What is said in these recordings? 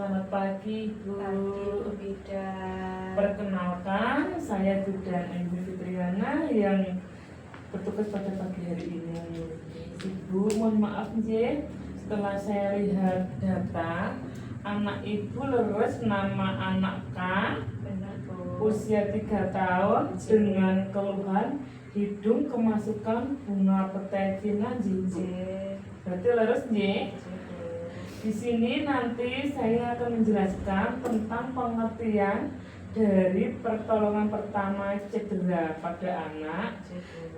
Selamat pagi, Bu. Pagi, Bu Bidan. Perkenalkan, saya Dudan Ibu Fitriana yang bertugas pada pagi hari ini. Ibu, mohon maaf nih, setelah saya lihat data, anak Ibu leres nama anak K, Benar, Bu. usia 3 tahun dengan keluhan hidung kemasukan bunga petekinan jinjing. Berarti leres nih. Di sini nanti saya akan menjelaskan tentang pengertian dari pertolongan pertama cedera pada anak,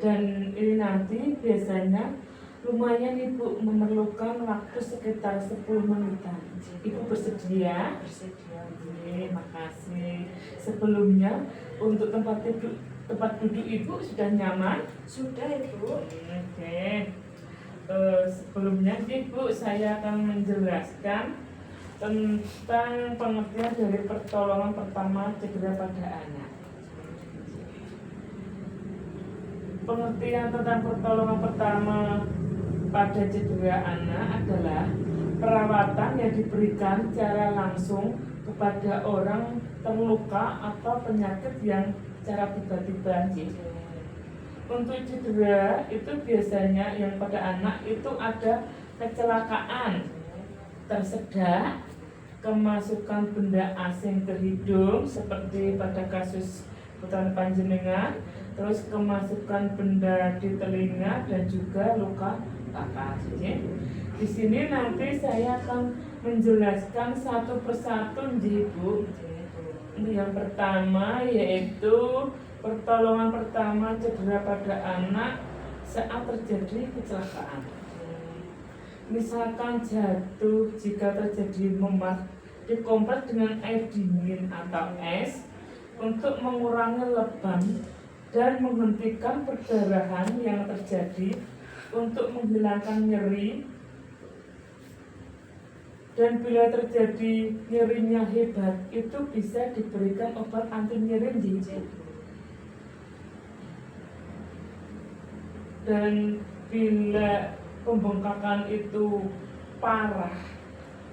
dan ini nanti biasanya lumayan Ibu memerlukan waktu sekitar 10 menitan. Ibu bersedia? Bersedia. Oke, makasih. Sebelumnya untuk tempat duduk Ibu sudah nyaman? Sudah, Ibu. Oke. Sebelumnya Ibu, saya akan menjelaskan tentang pengertian dari pertolongan pertama cedera pada anak. Pengertian tentang pertolongan pertama pada cedera anak adalah perawatan yang diberikan secara langsung kepada orang terluka atau penyakit yang secara tiba-tiba. Untuk cedera itu biasanya yang pada anak itu ada kecelakaan, tersedak, kemasukan benda asing ke hidung seperti pada kasus putra panjenengan, terus kemasukan benda di telinga dan juga luka bakar. Di sini nanti saya akan menjelaskan satu persatu, Bu. Yang pertama yaitu pertolongan pertama cedera pada anak saat terjadi kecelakaan. Misalkan jatuh, jika terjadi memar, dikompres dengan air dingin atau es untuk mengurangi lebam dan menghentikan perdarahan yang terjadi, untuk menghilangkan nyeri. Dan bila terjadi nyerinya hebat, itu bisa diberikan obat anti nyeri. Dan bila pembengkakan itu parah,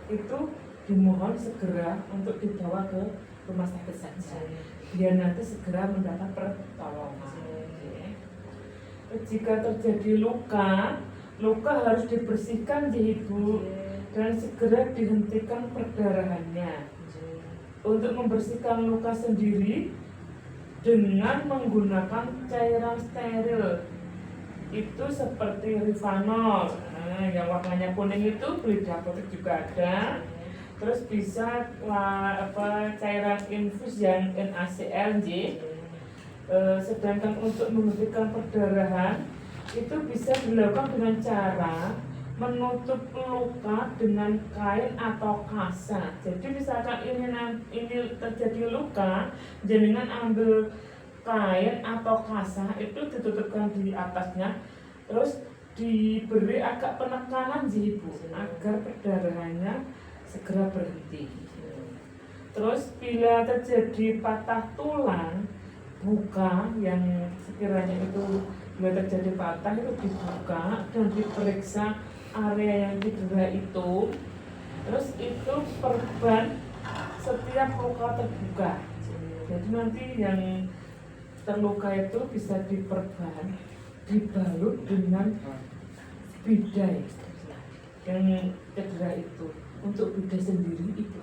itu dimohon segera untuk dibawa ke rumah sakit saja, biar nanti segera mendapat pertolongan. Jika terjadi luka harus dibersihkan, Ibu, dan segera dihentikan perdarahannya. Untuk membersihkan luka sendiri dengan menggunakan cairan steril, itu seperti Rivanol, yang warnanya kuning itu beli di apotek juga ada. Terus bisa cairan infus yang NaCl. Sedangkan untuk menghentikan perdarahan itu bisa dilakukan dengan cara menutup luka dengan kain atau kasa. Jadi misalkan ini terjadi luka, jenengan ambil kain atau kasa itu ditutupkan di atasnya, terus diberi agak penekanan, Ibu, agar perdarahannya segera berhenti. Terus bila terjadi patah tulang, buka yang sekiranya itu bila terjadi patah itu dibuka dan diperiksa area yang cedera itu. Terus itu perban setiap luka terbuka. Jadi nanti yang terluka itu bisa diperban, dibalut dengan bidai yang cedera itu. Untuk bidai sendiri Ibu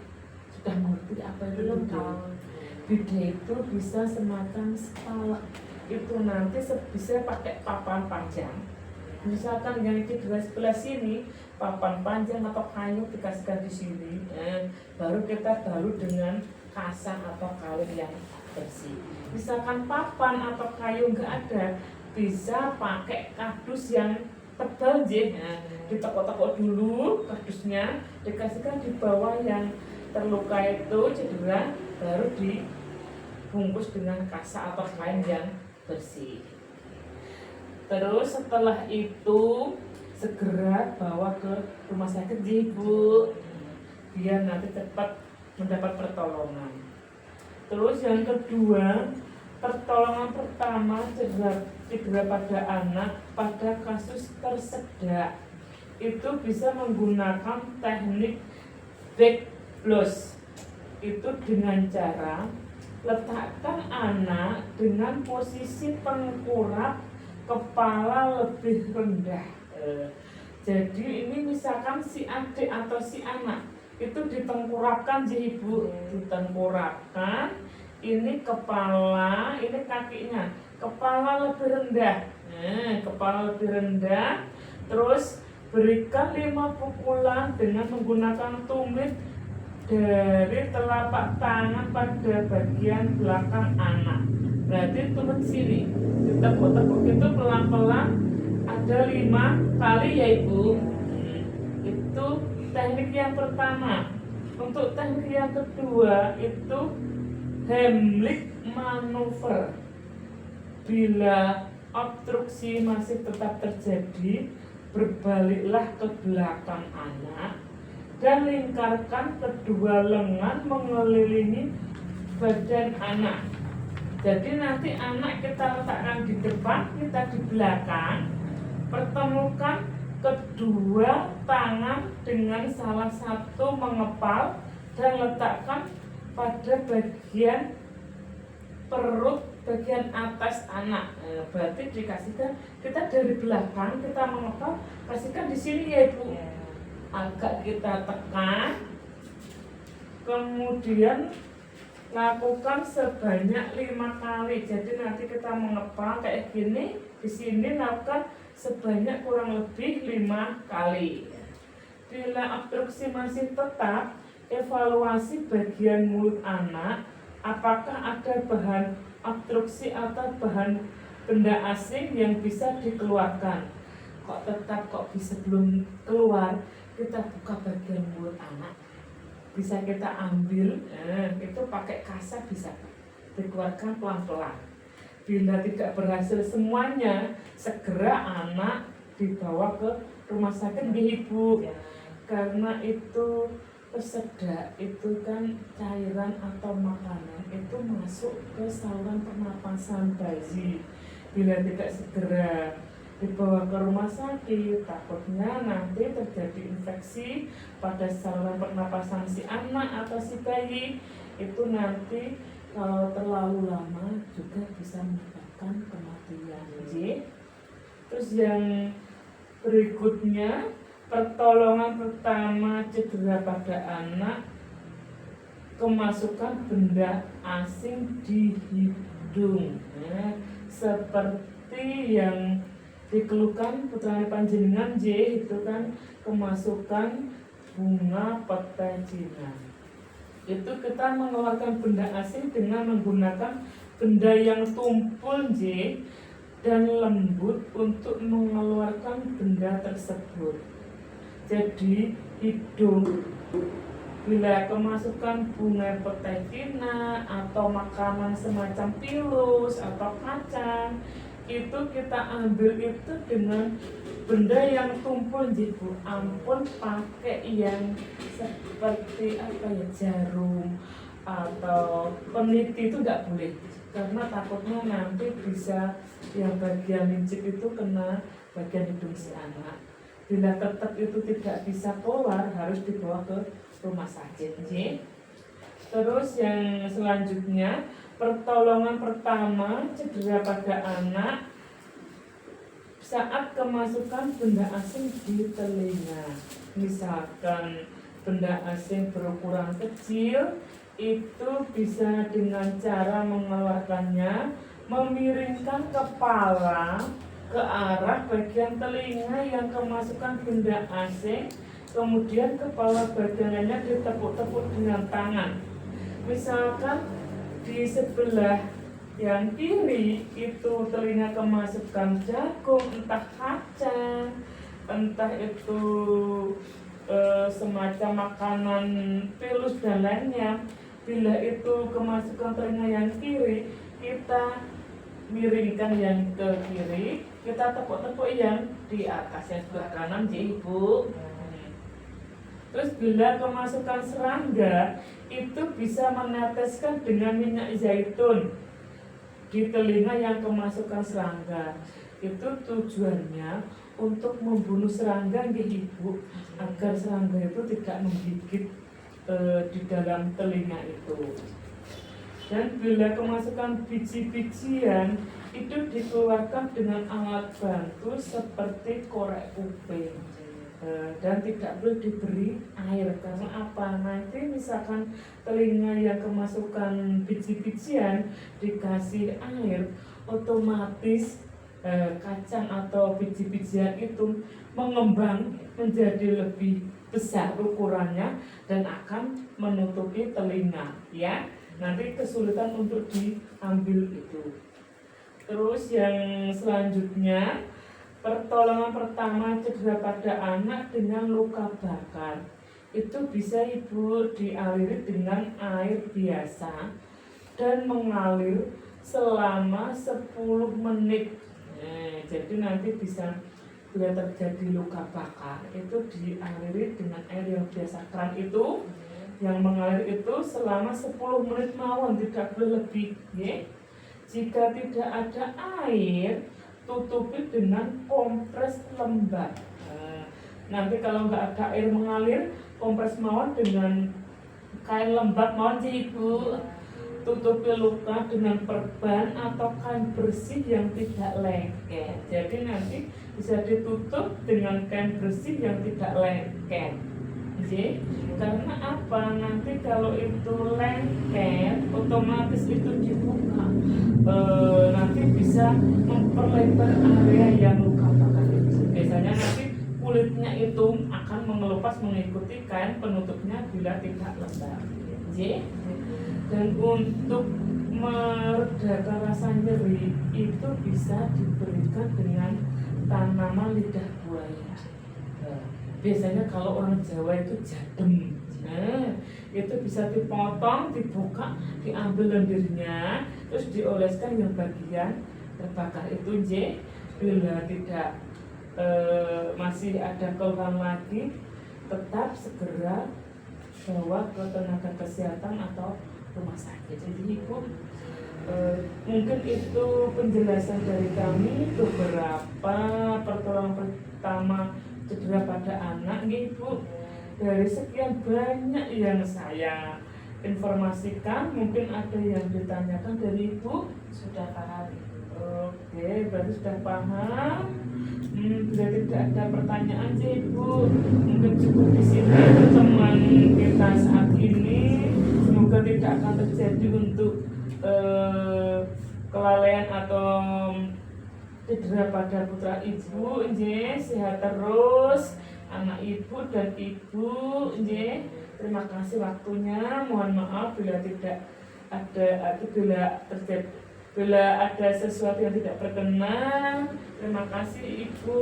sudah mengerti apa itu? Belum tahu. Bidai itu bisa semacam spala, itu nanti bisa pakai papan panjang. Misalkan yang cedera sebelah sini, papan panjang atau kayu dikasihkan di sini, baru kita balut dengan kasa atau kain yang bersih. Misalkan papan atau kayu nggak ada, bisa pakai kardus yang tebal, ditekuk-tekuk dulu kardusnya, dikasihkan di bawah yang terluka itu cedera, baru dibungkus dengan kasa atau kain yang bersih. Terus setelah itu segera bawa ke rumah sakit, Ibu, biar nanti cepat mendapat pertolongan. Terus yang kedua, pertolongan pertama cedera pada anak pada kasus tersedak itu bisa menggunakan teknik back Plus itu dengan cara letakkan anak dengan posisi tengkurap kepala lebih rendah. Jadi ini misalkan si adik atau si anak itu ditengkurapkan ji ibu, ditengkurapkan. Ini kepala, ini kakinya, kepala lebih rendah. Kepala lebih rendah. Terus berikan 5 pukulan dengan menggunakan tumit dari telapak tangan pada bagian belakang anak. Berarti turun sini, ditekuk-tekuk itu pelan-pelan ada 5 kali ya ibu. Itu teknik yang pertama. Untuk teknik yang kedua itu Heimlich manuver. Bila obstruksi masih tetap terjadi, berbaliklah ke belakang anak dan lingkarkan kedua lengan mengelilingi badan anak. Jadi nanti anak kita letakkan di depan, kita di belakang. Pertemukan kedua tangan dengan salah satu mengepal dan letakkan pada bagian perut bagian atas anak. Berarti dikasihkan kita dari belakang, kita mengepal, kasihkan di sini ya ibu. Agak kita tekan, kemudian lakukan sebanyak 5 kali. Jadi nanti kita mengepal kayak gini, di sini lakukan sebanyak kurang lebih 5 kali. Bila obstruksi masih tetap, evaluasi bagian mulut anak, apakah ada bahan obstruksi atau bahan benda asing yang bisa dikeluarkan. Kok bisa belum keluar, kita buka bagian mulut anak, bisa kita ambil, itu pakai kasa bisa dikeluarkan pelan-pelan. Bila tidak berhasil semuanya, segera anak dibawa ke rumah sakit ibu. Karena itu pesedak, itu kan cairan atau makanan itu masuk ke saluran pernapasan bayi. Bila tidak segera dibawa ke rumah sakit, takutnya nanti terjadi infeksi pada saluran pernapasan si anak atau si bayi. Itu nanti kalau terlalu lama juga bisa menyebabkan kematian. Terus yang berikutnya, pertolongan pertama cedera pada anak, kemasukan benda asing di hidung, seperti yang dikeluhkan putra panjenengan itu kan kemasukan bunga petai Cina. Itu kita mengeluarkan benda asing dengan menggunakan benda yang tumpul dan lembut untuk mengeluarkan benda tersebut. Jadi hidung, bila kemasukan bunga petai Cina atau makanan semacam pilus atau kacang, itu kita ambil itu dengan benda yang tumpul Bu. Ampun pakai yang seperti jarum atau peniti itu tidak boleh, karena takutnya nanti bisa yang bagian lincip itu kena bagian hidung si anak. Bila tetap itu tidak bisa keluar, harus dibawa ke rumah sakit. Terus yang selanjutnya, pertolongan pertama cedera pada anak saat kemasukan benda asing di telinga. Misalkan benda asing berukuran kecil, itu bisa dengan cara mengeluarkannya, memiringkan kepala ke arah bagian telinga yang kemasukan benda asing, kemudian kepala bagiannya ditepuk-tepuk dengan tangan. Misalkan di sebelah yang kiri itu telinga kemasukan jagung, entah kacang, entah itu semacam makanan pilus dan lainnya. Bila itu kemasukan telinga yang kiri, kita miringkan yang ke kiri, kita tepuk-tepuk yang di atas, yang sebelah kanan ibu. Terus bila kemasukan serangga, itu bisa meneteskan dengan minyak zaitun di telinga yang kemasukan serangga. Itu tujuannya untuk membunuh serangga ibu, agar serangga itu tidak menggigit di dalam telinga itu. Dan bila kemasukan biji-bijian itu dikeluarkan dengan alat bantu seperti korek kuping. Dan tidak boleh diberi air karena apa? Nanti misalkan telinga yang kemasukan biji-bijian dikasih air, otomatis kacang atau biji-bijian itu mengembang menjadi lebih besar ukurannya dan akan menutupi telinga, ya. Nanti kesulitan untuk diambil itu. Terus yang selanjutnya, pertolongan pertama cedera pada anak dengan luka bakar itu bisa ibu dialiri dengan air biasa dan mengalir selama 10 menit. Jadi nanti bisa bila terjadi luka bakar itu dialiri dengan air yang biasa keran itu yang mengalir itu selama 10 menit mawon, tidak boleh lebih, ya. Jika tidak ada air, tutupi dengan kompres lembab. Nanti kalau nggak ada air mengalir, kompres mawon dengan kain lembab mawon sih ibu. Tutupi luka dengan perban atau kain bersih yang tidak lengket. Jadi nanti bisa ditutup dengan kain bersih yang tidak lengket. Jadi, karena apa? Nanti kalau itu lengket, otomatis itu dibuka. Nanti bisa memperlebar area yang luka bakar itu. Biasanya nanti kulitnya itu akan mengelupas mengikuti kain penutupnya bila tidak lembab. Dan untuk meredakan rasa nyeri itu bisa diberikan dengan tanaman lidah buaya. Biasanya kalau orang Jawa itu jadem. Itu bisa dipotong, dibuka, diambil lendirnya, terus dioleskan yang bagian terbakar itu. Bila tidak masih ada keluhan lagi, tetap segera bawa ke tenaga kesehatan atau rumah sakit. Jadi ibu, mungkin itu penjelasan dari kami beberapa pertolongan pertama cedera pada anak, ibu. Dari sekian banyak yang saya informasikan, mungkin ada yang ditanyakan dari ibu. Sudah paham. Oke, berarti sudah paham. Bila tidak ada pertanyaan sih ibu, mungkin cukup di sini pertemuan kita saat ini. Semoga tidak akan terjadi untuk kelalaian atau cedera pada putra ibu. Sehat terus anak ibu dan ibu. Terima kasih waktunya. Mohon maaf bila tidak ada bila ada sesuatu yang tidak berkenan. Terima kasih ibu.